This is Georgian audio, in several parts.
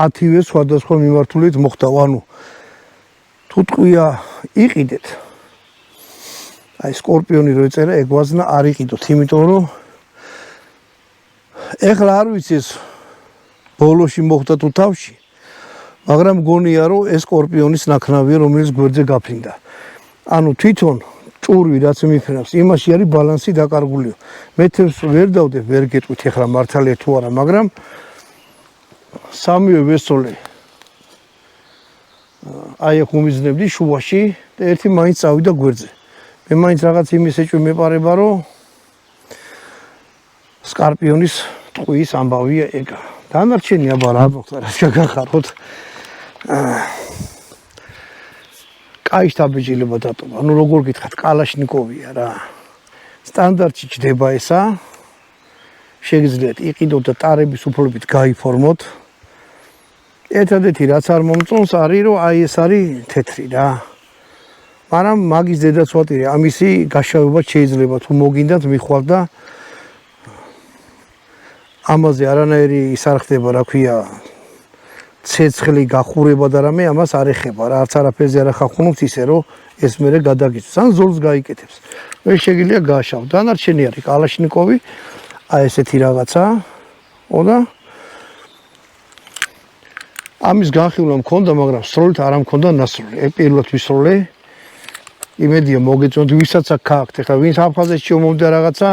10-ვე სხვადასხვა მიმართულებით მოხდა. ანუ თუ ტყვია იყიდეთ, აი სკორპიონი რო ეწერა, ეგ ვაზნა არ იყიდოთ, იმიტომ რომ ეხლა არ ვიცი ეს ბოლოში მოხდა თუ თავში, მაგრამ გონია რომ ეს სკორპიონის ნაქნავია, რომელიც გვერდზე გაფრინდა. ანუ თვითონ ჭურვი რაც მიფრინავს, იმაში არის ბალანსი დაკარგულიო. მე თემს ვერ დავდებ, ვერ გეტყვით ეხლა მართალია თუ არა, მაგრამ სამივე ვესწოლე აი აქ უმიზნებდი შუაში და ერთი მაინც წავიდა გვერდზე. მე მაინც რაღაც იმის ეჭვი მეპარება, რომ სკორპიონის ტყუის ამბავია ეგ. დანარჩენი აბა რა მოხდა, რაც გაგახაროთ. კაი შთაბეჭდილება დატოვა. ანუ როგორ გითხათ, კალაშნიკოვია რა. სტანდარტში ჯდება ესა. შეგიძლიათ იყიდოთ და ტარების უფლებით გაიფორმოთ. ერთადერთი რაც არ მომწონს არის, რომ აი ეს არის თეთრი რა. მაგრამ მაგის დედაცვატირე, ამისი გაშავება შეიძლება თუ მოგინდათ მიხვალ და ამაზე არანაირი ის არ ხდება, რა ქვია, ცეცხლი გახურება და რამე ამას არ ეხება რა, არც არაფერზე არ ახახუნობს ისე რომ ეს მერე გადაგიწევს, ან ზოლს გაიკეთებს. მე შეგიძლია გააშავ. დანარჩენი არის კალაშნიკოვი, აი ესეთი რაღაცა, და ამის განხილვა მქონდა, მაგრამ სროლით არ მქონდა ნასროლი. პირველად ვისროლე. იმედია მოგეწონთ, ვისაც აქ გააქვთ, ეხლა ვინც აფხაზეთში მომდა რაღაცა,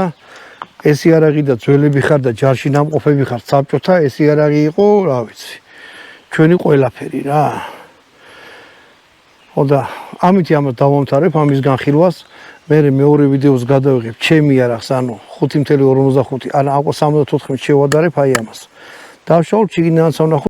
ეს იარაღი და ძველები ხარ და ჯარში ნამყოფები ხარ საბჭოთა, ეს იარაღი იყო, რა ვიცი. ჩვენი ყველაფერი რა. და ამით ამას დავამთავრებ ამის განხილვას. მე მეორე ვიდეოს გადავიღებ ჩემი იარაღს, ანუ 5.55, ან 74 შევადარებ აი ამას. დავშალოთ შიგნიდან სამნახო